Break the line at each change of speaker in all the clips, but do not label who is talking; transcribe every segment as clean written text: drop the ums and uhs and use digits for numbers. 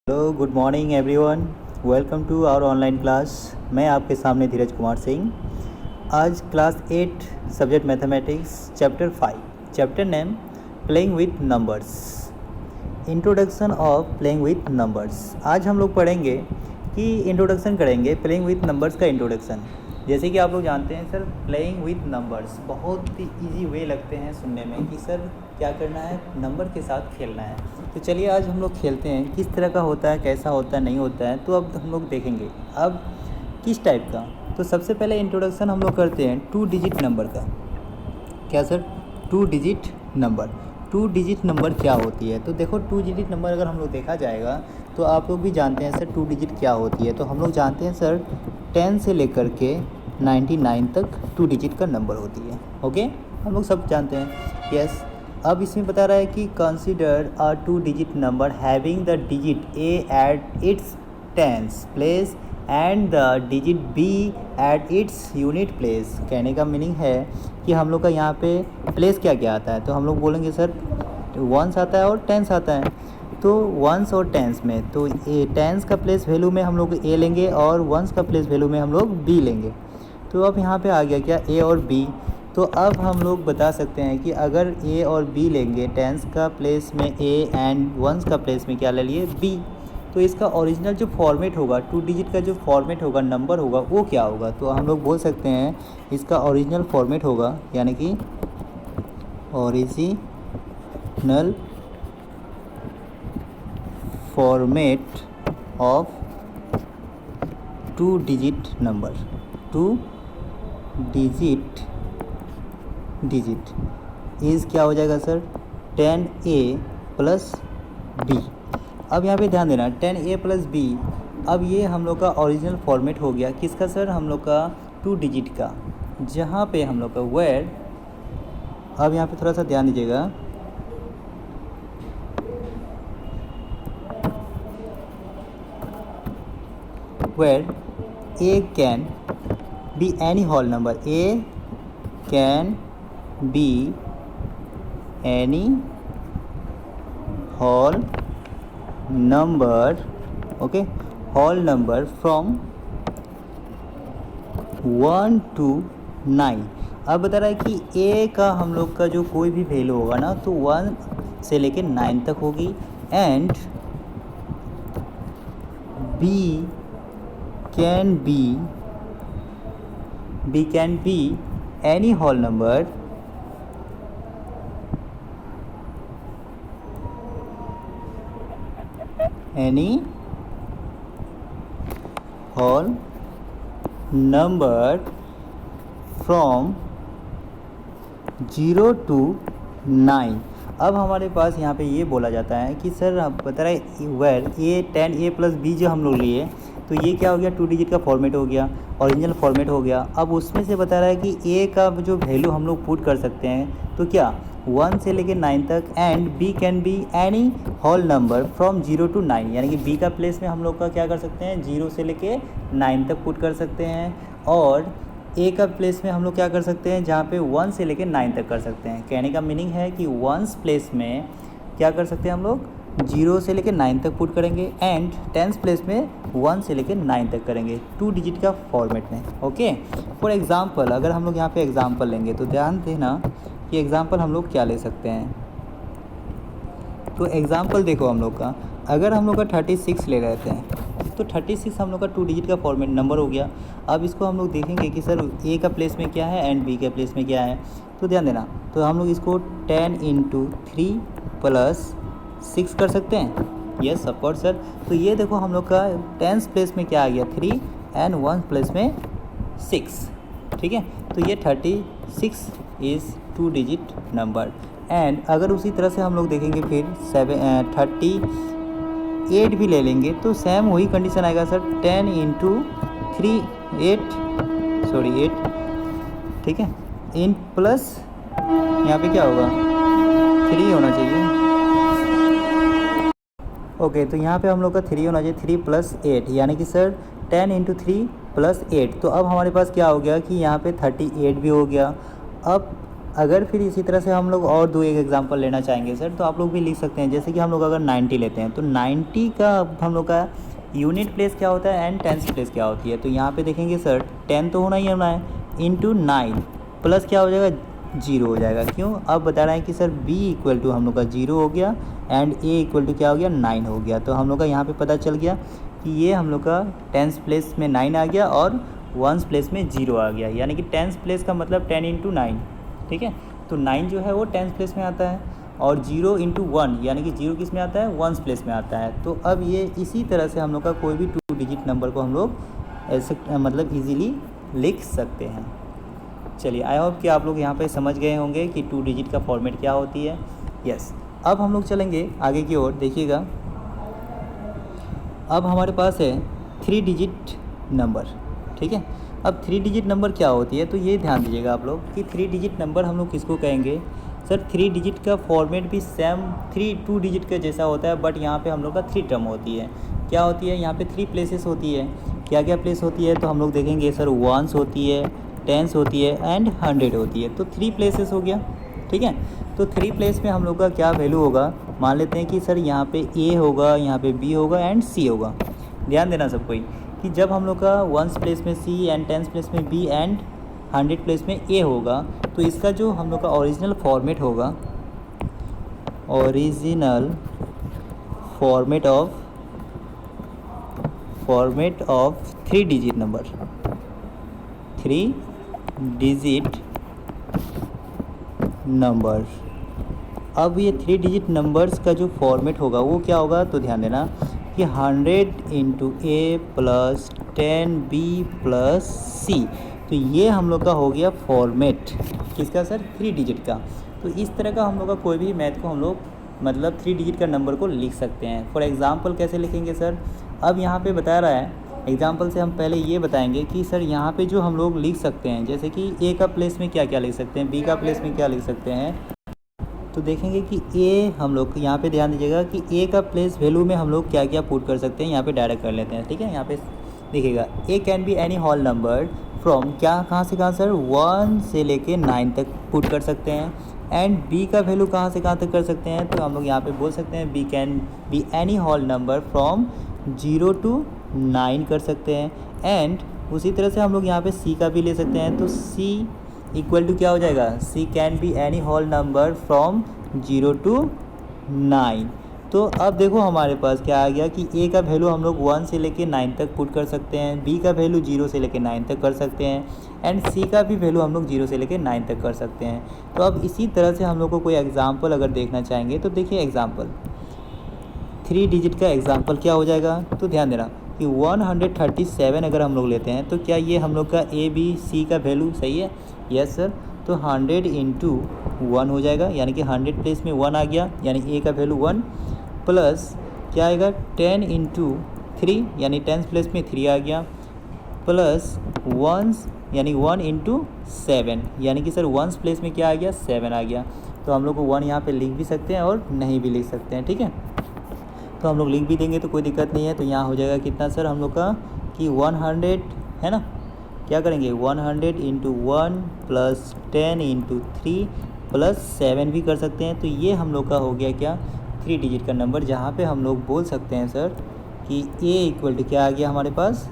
Hello good morning everyone. Welcome to our online class. मैं आपके सामने धीरज कुमार सिंह। आज class 8 subject mathematics chapter 5, chapter name playing with numbers, introduction of playing with numbers. आज हम लोग पढ़ेंगे कि इंट्रोडक्शन करेंगे प्लेइंग विथ नंबर्स का इंट्रोडक्शन। जैसे कि आप लोग जानते हैं सर, प्लेइंग विथ नंबर्स बहुत ही ईजी वे लगते हैं सुनने में कि सर क्या करना है, नंबर के साथ खेलना है। तो चलिए आज हम लोग खेलते हैं, किस तरह का होता है, कैसा होता है, नहीं होता है, तो अब हम लोग देखेंगे अब किस टाइप का। तो सबसे पहले इंट्रोडक्शन हम लोग करते हैं 2 डिजिट नंबर का। क्या sir? 2 digit number. 2 digit number क्या होती है? तो देखो 2 डिजिट नंबर अगर हम लोग देखा जाएगा तो आप लोग भी जानते हैं सर 2 डिजिट क्या होती है। तो हम लोग जानते हैं सर 10 से लेकर के 99 तक 2 डिजिट का नंबर होती है। ओके, हम लोग सब जानते हैं। यस, अब इसमें बता रहा है कि consider a 2 digit number having the digit A at its tens place and the digit B at its unit place. कहने का मीनिंग है कि हम लोग का यहाँ पे प्लेस क्या क्या आता है। तो हम लोग बोलेंगे सर वंस आता है और टेंस आता है। तो वंस और टेंस में तो टेंस का प्लेस वैल्यू में हम लोग ए लेंगे और वंस का प्लेस वैल्यू में हम लोग बी लेंगे। तो अब यहाँ पे आ गया क्या, ए और बी। तो अब हम लोग बता सकते हैं कि अगर ए और बी लेंगे, टेंस का प्लेस में ए एंड वंस का प्लेस में क्या ले लिए, बी, तो इसका ओरिजिनल जो फॉर्मेट होगा, 2 डिजिट का जो फॉर्मेट होगा, नंबर होगा, वो क्या होगा। तो हम लोग बोल सकते हैं इसका ओरिजिनल फॉर्मेट होगा, यानी कि original format of 2 digit number, 2 digit is क्या हो जाएगा सर, 10a प्लस बी। अब यहाँ पे ध्यान देना 10a प्लस बी। अब ये हम लोग का ओरिजिनल फॉर्मेट हो गया किसका सर, हम लोग का 2 डिजिट का, जहाँ पे हम लोग का वेयर, अब यहाँ पे थोड़ा सा ध्यान दीजिएगा, where a can be any whole number, a can be any whole number, okay, whole number from 1 to 9। अब बता रहा है कि ए का हम लोग का जो कोई भी वैल्यू होगा ना, तो 1 से लेके 9 तक होगी, and B can be any whole number any whole number from 0 to 9। अब हमारे पास यहाँ पे ये बोला जाता है कि सर आप बता रहे where A 10a plus B जो हम लोग लिए, तो ये क्या हो गया, 2 डिजिट का फॉर्मेट हो गया, ओरिजिनल फॉर्मेट हो गया। अब उसमें से बता रहा है कि ए का जो वैल्यू हम लोग पुट कर सकते हैं, तो क्या 1 से लेके 9 तक, and B can be any whole number from 0 to 9, यानी कि बी का प्लेस में हम लोग का क्या कर सकते हैं, 0 से लेके 9 तक पुट कर सकते हैं, और ए का प्लेस में हम लोग क्या कर सकते हैं, जहाँ पे 1 से लेके 9 तक कर सकते हैं। कहने का मीनिंग है कि वंस प्लेस में क्या कर सकते हैं हम लोग, 0 से लेके 9 तक पुट करेंगे, एंड टेंस प्लेस में 1 से लेके 9 तक करेंगे 2 डिजिट का फॉर्मेट में। ओके, फॉर एग्जांपल अगर हम लोग यहाँ पे एग्जांपल लेंगे तो ध्यान देना कि एग्जांपल हम लोग क्या ले सकते हैं। तो एग्जांपल देखो हम लोग का, अगर हम लोग का 36 ले रहे थे, तो 36 हम लोग का 2 डिजिट का फॉर्मेट नंबर हो गया। अब इसको हम लोग देखेंगे कि सर ए का प्लेस में क्या है एंड बी के प्लेस में क्या है। तो ध्यान देना, तो हम लोग इसको 10 × 3 + 6 कर सकते हैं। Yes of course sir. तो ये देखो हम लोग का टेंस प्लेस में क्या आ गया, 3, एंड 1 प्लेस में 6। ठीक है, तो ये 36 इज़ 2 डिजिट नंबर। एंड अगर उसी तरह से हम लोग देखेंगे फिर 38 भी ले लेंगे, तो सेम वही कंडीशन आएगा सर, 10 × 3 8, ठीक है, इन प्लस यहाँ पे क्या होगा, 3 होना चाहिए। ओके, तो यहाँ पे हम लोग का 3 होना चाहिए, 3 + 8, यानी कि सर 10 × 3 + 8। तो अब हमारे पास क्या हो गया कि यहाँ पे 38 भी हो गया। अब अगर फिर इसी तरह से हम लोग और दो एक एग्जांपल लेना चाहेंगे सर, तो आप लोग भी लिख सकते हैं। जैसे कि हम लोग अगर 90 लेते हैं तो 90 का हम लोग का यूनिट प्लेस क्या होता है एंड टेंस प्लेस क्या होती है। तो यहाँ पे देखेंगे सर 10 तो होना ही होना है, इंटू 9 प्लस क्या हो जाएगा, 0 हो जाएगा। क्यों, अब बता रहे हैं कि सर b इक्वल टू हम लोग का 0 हो गया एंड a इक्वल टू क्या हो गया, 9 हो गया। तो हम लोग का यहाँ पे पता चल गया कि ये हम लोग का टेंस प्लेस में 9 आ गया और वंस प्लेस में 0 आ गया, यानी कि टेंस प्लेस का मतलब 10 इंटू 9, ठीक है। तो 9 जो है वो टेंस प्लेस में आता है और 0 इंटू 1 यानी कि 0 किस में आता है, वंस प्लेस में आता है। तो अब ये इसी तरह से हम लोग का कोई भी 2 डिजिट नंबर को हम लोग ऐसे मतलब इजीली लिख सकते हैं। चलिए, आई होप कि आप लोग यहाँ पे समझ गए होंगे कि 2 डिजिट का फॉर्मेट क्या होती है। यस, अब हम लोग चलेंगे आगे की ओर। देखिएगा, अब हमारे पास है 3 डिजिट नंबर, ठीक है। अब 3 डिजिट नंबर क्या होती है, तो ये ध्यान दीजिएगा आप लोग कि 3 डिजिट नंबर हम लोग किसको कहेंगे। सर 3 डिजिट का फॉर्मेट भी सेम 2 डिजिट का जैसा होता है, बट यहाँ पे हम लोग का 3 टर्म होती है। क्या होती है, यहाँ पे 3 प्लेसेस होती है। क्या क्या प्लेस होती है, तो हम लोग देखेंगे सर वंस होती है, टेंस होती है एंड 100 होती है। तो 3 प्लेसेस हो गया, ठीक है। तो 3 प्लेस में हम लोग का क्या वैल्यू होगा, मान लेते हैं कि सर यहाँ पे A होगा, यहाँ पे B होगा एंड C होगा। ध्यान देना सब कोई कि जब हम लोग का वंस प्लेस में C एंड टेंस प्लेस में B एंड 100 प्लेस में A होगा, तो इसका जो हम लोग का ओरिजिनल फॉर्मेट होगा, original format of 3 digit number, 3 digit number. अब ये 3 डिजिट नंबर्स का जो फॉर्मेट होगा वो क्या होगा, तो ध्यान देना कि 100 into A plus 10B plus C। तो ये हम लोग का हो गया फॉर्मेट किसका सर, 3 डिजिट का। तो इस तरह का हम लोग का कोई भी मैथ को हम लोग मतलब 3 डिजिट का नंबर को लिख सकते हैं। फॉर एग्ज़ाम्पल कैसे लिखेंगे सर, अब यहाँ पे बता रहा है एग्जाम्पल से हम पहले ये बताएंगे कि सर यहाँ पे जो हम लोग लिख सकते हैं, जैसे कि A का प्लेस में क्या क्या लिख सकते हैं, B का प्लेस में क्या लिख सकते हैं। तो देखेंगे कि A हम लोग यहाँ पे ध्यान दीजिएगा कि A का प्लेस वैल्यू में हम लोग क्या क्या पुट कर सकते हैं, यहाँ पे डायरेक्ट कर लेते हैं, ठीक है। यहाँ पे देखिएगा A can be any whole number from क्या, कहाँ से कहाँ सर, 1 से लेके 9 तक पुट कर सकते हैं। एंड B का वैल्यू कहाँ से कहाँ तक कर सकते हैं, तो हम लोग यहाँ पे बोल सकते हैं B can be any whole number from 0 to 9 कर सकते हैं। एंड उसी तरह से हम लोग यहाँ पे C का भी ले सकते हैं। तो C इक्वल टू क्या हो जाएगा, C can be any whole number from 0 to 9। तो अब देखो हमारे पास क्या आ गया कि A का वैल्यू हम लोग 1 से लेके 9 तक पुट कर सकते हैं, B का वैल्यू 0 से लेके 9 तक कर सकते हैं एंड C का भी वैल्यू हम लोग 0 से लेके 9 तक कर सकते हैं। तो अब इसी तरह से हम लोग को कोई एग्जाम्पल अगर देखना चाहेंगे तो देखिए एग्जाम्पल 3 डिजिट का एग्जाम्पल क्या हो जाएगा, तो ध्यान देना कि 137 अगर हम लोग लेते हैं तो क्या ये हम लोग का A B C का वैल्यू सही है, यस सर। तो 100 इंटू 1 हो जाएगा, यानी कि 100 प्लेस में 1 आ गया, यानी A का वैल्यू 1 प्लस क्या आएगा 10 इंटू 3 यानी 10 प्लेस में 3 आ गया, प्लस 1 यानी 1 इंटू 7 यानी कि सर 1 प्लेस में क्या आ गया, 7 आ गया। तो हम लोग को 1 यहाँ पे लिख भी सकते हैं और नहीं भी लिख सकते हैं, ठीक है। तो हम लोग लिख भी देंगे तो कोई दिक्कत नहीं है। तो यहाँ हो जाएगा कितना सर हम लोग का कि 100 है ना, क्या करेंगे 100 इंटू 1 प्लस 10 इंटू 3 प्लस 7 भी कर सकते हैं। तो ये हम लोग का हो गया क्या, 3 डिजिट का नंबर, जहाँ पे हम लोग बोल सकते हैं सर कि A इक्वल टू क्या आ गया हमारे पास,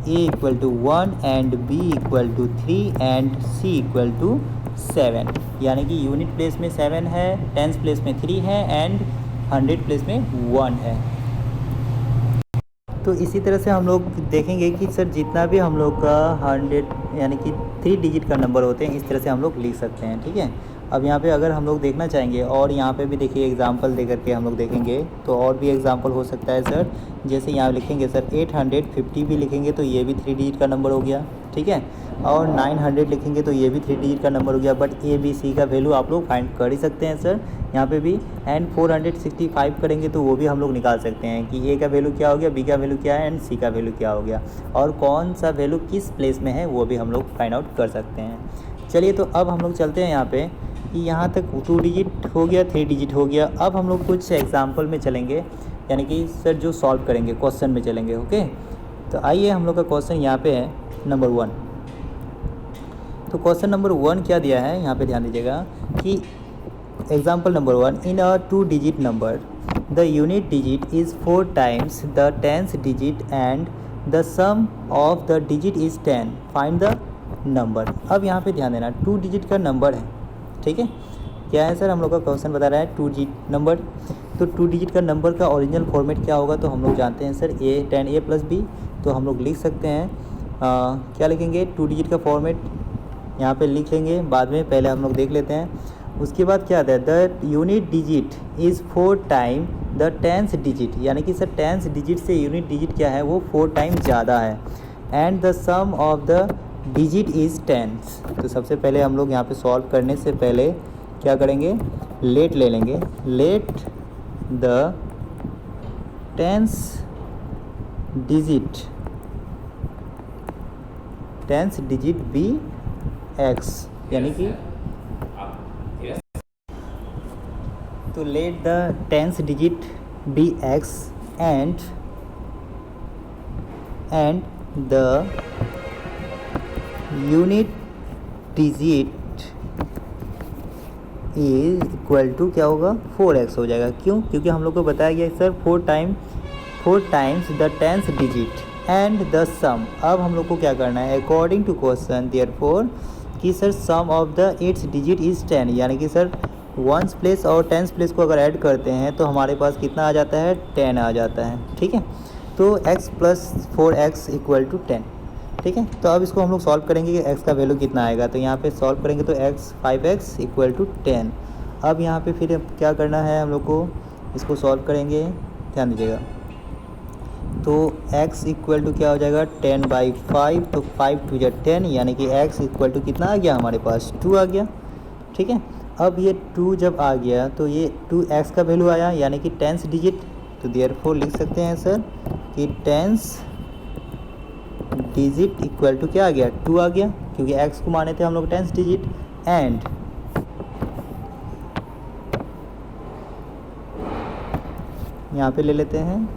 A equal to 1 and B equal to 3 and C equal to 7, यानी कि यूनिट प्लेस में 7 है, टेंस प्लेस में 3 है एंड 100 प्लेस में 1 है। तो इसी तरह से हम लोग देखेंगे कि सर जितना भी हम लोग का 100 यानी कि 3 डिजिट का नंबर होते हैं इस तरह से हम लोग लिख सकते हैं, ठीक है। अब यहाँ पे अगर हम लोग देखना चाहेंगे और यहाँ पे भी देखिए एग्जांपल दे करके हम लोग देखेंगे तो और भी एग्जांपल हो सकता है सर। जैसे यहाँ लिखेंगे सर 850 भी लिखेंगे तो ये भी 3 डिजिट का नंबर हो गया, ठीक है। और 900 लिखेंगे तो ये भी 3 डिजिट का नंबर हो गया, बट A B C का वैल्यू आप लोग फाइंड कर ही सकते हैं सर यहाँ पे भी। एंड 465 करेंगे तो वो भी हम लोग निकाल सकते हैं कि A का वैल्यू क्या हो गया, B का वैल्यू क्या है एंड C का वैल्यू क्या हो गया, और कौन सा वैल्यू किस प्लेस में है वो भी हम लोग फाइंड आउट कर सकते हैं। चलिए, तो अब हम लोग चलते हैं यहाँ पे कि यहाँ तक 2 डिजिट हो गया, 3 डिजिट हो गया। अब हम लोग कुछ एग्जाम्पल में चलेंगे, यानी कि सर जो सॉल्व करेंगे क्वेश्चन में चलेंगे, ओके। तो आइए हम लोग का क्वेश्चन यहाँ पे है नंबर 1। तो क्वेश्चन नंबर 1 क्या दिया है, यहाँ पे ध्यान दीजिएगा कि example number 1, in a 2 digit number the unit digit is 4 times the tenth digit and the sum of the digit is 10, find the number. अब यहाँ पे ध्यान देना, 2 डिजिट का नंबर है, ठीक है। क्या है सर, हम लोग का क्वेश्चन बता रहा है 2 डिजिट नंबर, तो 2 डिजिट का नंबर का ओरिजिनल फॉर्मेट क्या होगा, तो हम लोग जानते हैं सर a 10a + b, तो हम लोग लिख सकते हैं क्या लिखेंगे, 2 डिजिट का फॉर्मेट यहाँ पे लिख लेंगे बाद में, पहले हम लोग देख लेते हैं। उसके बाद क्या आता है, the unit digit is 4 time the tenth digit, यानी कि सर टेंथ डिजिट से यूनिट डिजिट क्या है वो 4 टाइम ज़्यादा है, and the sum of the digit is 10। तो सबसे पहले हम लोग यहाँ पे सॉल्व करने से पहले क्या करेंगे, लेट ले लेंगे, let the tenth digit be x, यानी कि तो let the tenth digit be x and the unit digit is equal to क्या होगा, 4x हो जाएगा। क्यों, क्योंकि हम लोग को बताया गया sir 4 times the tenth digit and the sum. अब हम लोग को क्या करना है, अकॉर्डिंग टू क्वेश्चन देयरफॉर कि sir sum of the 8th digit is 10, यानी कि सर 1st प्लेस और 10th प्लेस को अगर ऐड करते हैं तो हमारे पास कितना आ जाता है, 10 आ जाता है, ठीक है। तो x + 4x = 10, ठीक है। तो अब इसको हम लोग सॉल्व करेंगे कि x का वैल्यू कितना आएगा, तो यहाँ पे सॉल्व करेंगे तो 5x = 10। अब यहाँ पे फिर क्या करना है, हम लोग को इसको सॉल्व करेंगे, ध्यान दीजिएगा। तो x = क्या हो जाएगा, 10/5, तो 5 × 2 = 10, यानी कि x = कितना आ गया हमारे पास, 2 आ गया, ठीक है। अब ये 2 जब आ गया तो ये 2x का वैल्यू आया, यानी कि 10th डिजिट, तो देयरफॉर लिख सकते हैं सर कि 10th डिजिट = क्या आ गया, 2 आ गया, क्योंकि x को माने थे हम लोग 10th डिजिट, एंड यहाँ पे ले लेते हैं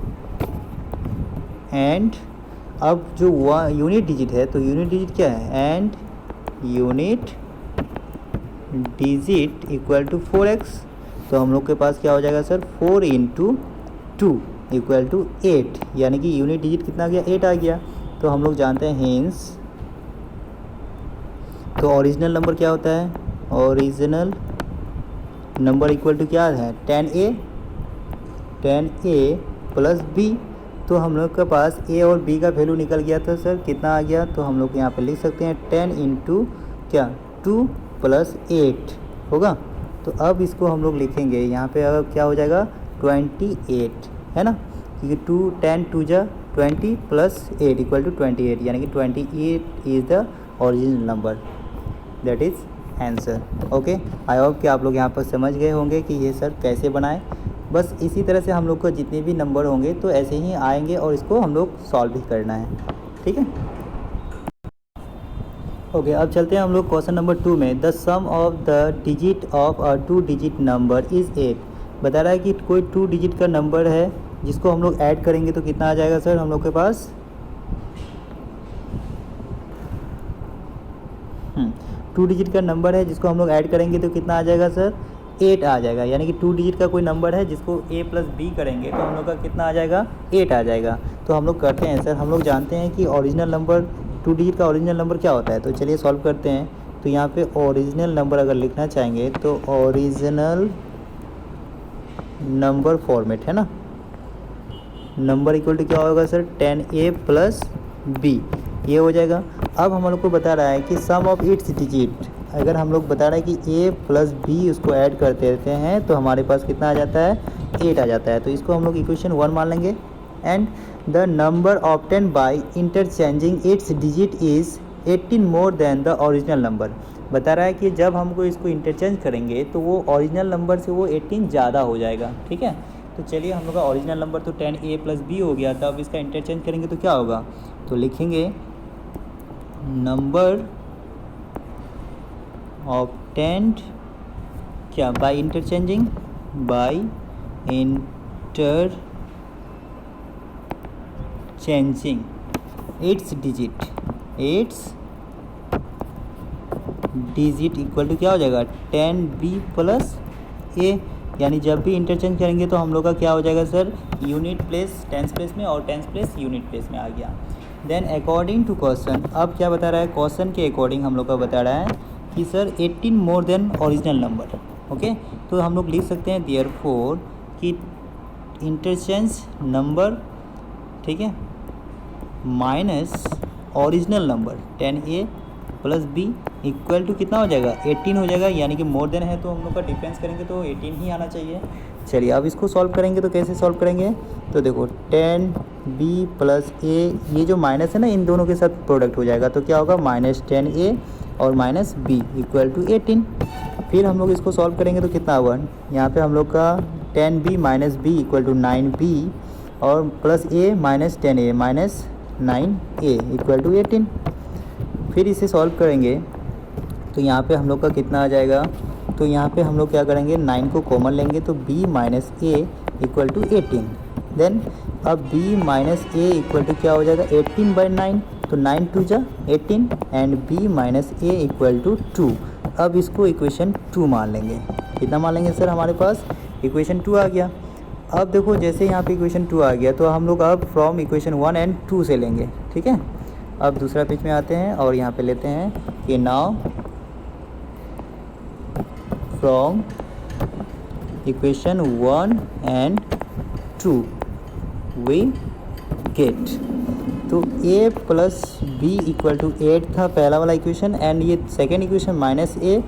एंड अब जो यूनिट डिजिट है, तो यूनिट डिजिट क्या है, एंड यूनिट डिजिट = 4x, तो हम लोग के पास क्या हो जाएगा सर, 4 × 2 = 8, यानी कि यूनिट डिजिट कितना आ गया, 8 आ गया। तो हम लोग जानते हैं हिंस, तो ओरिजिनल नंबर क्या होता है, ओरिजिनल नंबर = क्या है, 10a + b, तो हम लोग के पास a और b का वैल्यू निकल गया था सर, कितना आ गया, तो हम लोग यहाँ पे लिख सकते हैं 10 × क्या 2 + 8 होगा। तो अब इसको हम लोग लिखेंगे यहाँ पे, अब क्या हो जाएगा, 28 है ना, क्योंकि 10 × 2 = 20 + 8 = 28, यानी कि 28 is the original number, that is answer. Okay, I hope कि आप लोग यहाँ पर समझ गए होंगे कि ये सर कैसे बनाएं। बस इसी तरह से हम लोग को जितने भी नंबर होंगे तो ऐसे ही आएंगे और इसको हम लोग सॉल्व भी करना है, ठीक है। ओके, अब चलते हैं हम लोग क्वेश्चन नंबर 2 में। The sum of the digit of a 2 digit number is 8। बता रहा है कि कोई 2 डिजिट का नंबर है जिसको हम लोग ऐड करेंगे तो कितना आ जाएगा सर हम लोग के पास, 2 डिजिट का नंबर है जिसको हम लोग ऐड करेंगे तो कितना आ जाएगा सर, 8 आ जाएगा। यानी कि 2 डिजिट का कोई नंबर है जिसको a + b करेंगे तो हम लोग का कितना आ जाएगा, 8 आ जाएगा। तो हम लोग करते हैं सर, हम लोग जानते हैं कि ओरिजिनल नंबर, 2 डिजिट का ओरिजिनल नंबर क्या होता है, तो चलिए सॉल्व करते हैं। तो यहाँ पे ओरिजिनल नंबर अगर लिखना चाहेंगे तो ओरिजिनल नंबर फॉर्मेट है ना, नंबर = क्या होगा सर, 10a + b, ये हो जाएगा। अब हम लोग को बता रहा है कि सम ऑफ इट्स डिजिट, अगर हम लोग बता रहे हैं कि a + b उसको ऐड करते रहते हैं तो हमारे पास कितना आ जाता है, 8 आ जाता है। तो इसको हम लोग इक्वेशन 1 मान लेंगे। And the number obtain bye interchanging its digit is 18 more than the original number. बता रहा है कि जब हमको इसको इंटरचेंज करेंगे तो वो ओरिजिनल नंबर से वो 18 ज़्यादा हो जाएगा, ठीक है। तो चलिए, हम लोग का ओरिजिनल नंबर तो 10a + b हो गया था, अब इसका इंटरचेंज करेंगे तो क्या होगा, तो लिखेंगे नंबर ऑब्टेन्ड क्या, by interchanging its digit equal to क्या हो जाएगा 10b प्लस a, यानी जब भी इंटरचेंज करेंगे तो हम लोग का क्या हो जाएगा sir, unit place tens place में और टेंस प्लेस यूनिट प्लेस में आ गया। देन अकॉर्डिंग टू क्वेश्चन, अब क्या बता रहा है, क्वेश्चन के अकॉर्डिंग हम लोग का बता रहा है कि sir 18 more than original number. Okay, तो हम लोग लिख सकते हैं देयरफॉर कि इंटरचेंज नंबर, ठीक है, minus original number 10a plus b equal to कितना हो जाएगा 18 हो जाएगा, यानी कि मोर देन है तो हम लोग का डिफरेंस करेंगे तो 18 ही आना चाहिए। चलिए अब इसको सॉल्व करेंगे तो कैसे सॉल्व करेंगे, तो देखो 10b प्लस a, ये जो माइनस है ना इन दोनों के साथ प्रोडक्ट हो जाएगा तो क्या होगा माइनस 10a और माइनस b इक्वल टू 18। फिर हम लोग इसको सॉल्व करेंगे तो कितना होगा, यहाँ पे हम लोग का 10b minus b equal to 9b और plus a minus 10a minus 9a equal to 18। फिर इसे सॉल्व करेंगे तो यहाँ पे हम लोग का कितना आ जाएगा, तो यहाँ पे हम लोग क्या करेंगे 9 को कॉमन लेंगे तो b minus a equal to 18। Then अब b minus a equal to क्या हो जाएगा 18/9, तो 9 2 जा 18 and b minus a equal to 2। अब इसको इक्वेशन 2 मान लेंगे। कितना मान लेंगे सर, हमारे पास इक्वेशन 2 आ गया। अब देखो जैसे यहाँ पे इक्वेशन 2 आ गया तो हम लोग अब फ्रॉम इक्वेशन 1 एंड 2 से लेंगे, ठीक है। अब दूसरा पेज में आते हैं और यहाँ पे लेते हैं कि now from equation 1 and 2 we get, तो a plus B equal to 8 था पहला वाला इक्वेशन एंड ये second equation minus a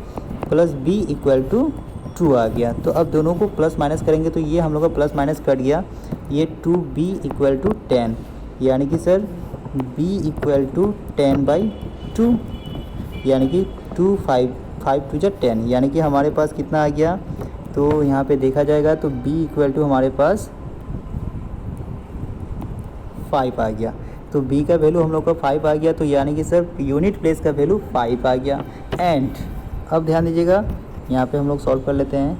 plus b equal to 2 आ गया। तो अब दोनों को प्लस माइनस करेंगे तो ये हम लोग का प्लस माइनस कट गया, ये 2b इक्वल टू 10, यानी कि सर b इक्वल टू 10/2, यानी कि 2 5 2 10, यानी कि हमारे पास कितना आ गया, तो यहाँ पे देखा जाएगा तो b इक्वल टू हमारे पास 5 आ गया। तो b का वैल्यू हम लोग का 5 आ गया, तो यानी कि सर यूनिट प्लेस का वैल्यू 5 आ गया। एंड अब ध्यान दीजिएगा यहाँ पे हम लोग सॉल्व कर लेते हैं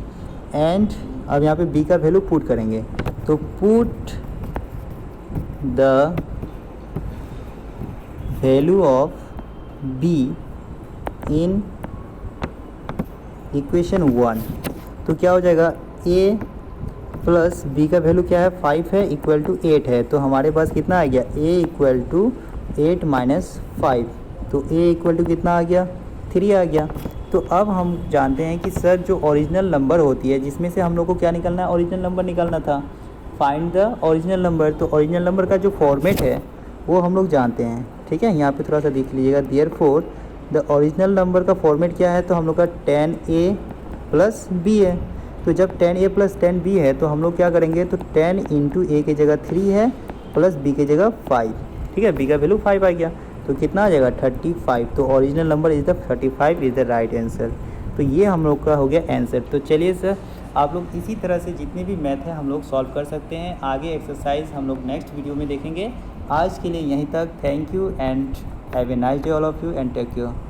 एंड अब यहाँ पे b का वैल्यू पुट करेंगे, तो put the value of b in equation 1, तो क्या हो जाएगा a प्लस b का वैल्यू क्या है 5 है इक्वल टू 8 है, तो हमारे पास कितना आ गया a इक्वल टू 8 माइनस 5, तो a इक्वल टू कितना आ गया 3 आ गया। तो अब हम जानते हैं कि सर जो ओरिजिनल नंबर होती है जिसमें से हम लोग को क्या निकालना है, ओरिजिनल नंबर निकालना था, फाइंड द ओरिजिनल नंबर। तो ओरिजिनल नंबर का जो फॉर्मेट है वो हम लोग जानते हैं, ठीक है। यहाँ पे थोड़ा सा देख लीजिएगा, देयरफॉर द ओरिजिनल नंबर का फॉर्मेट क्या है, तो हम लोग का 10a प्लस b है। तो जब 10a प्लस 10b है तो हम लोग क्या करेंगे, तो 10 इंटू a की जगह 3 है प्लस b की जगह 5, ठीक है। b का वैल्यू 5 आ गया, तो कितना आ जाएगा 35। तो original number is the 35 is the right answer. तो ये हम लोग का हो गया आंसर। तो चलिए सर आप लोग इसी तरह से जितने भी मैथ है हम लोग सॉल्व कर सकते हैं। आगे एक्सरसाइज हम लोग नेक्स्ट वीडियो में देखेंगे। आज के लिए यहीं तक। Thank you and have a nice day all of you and take care.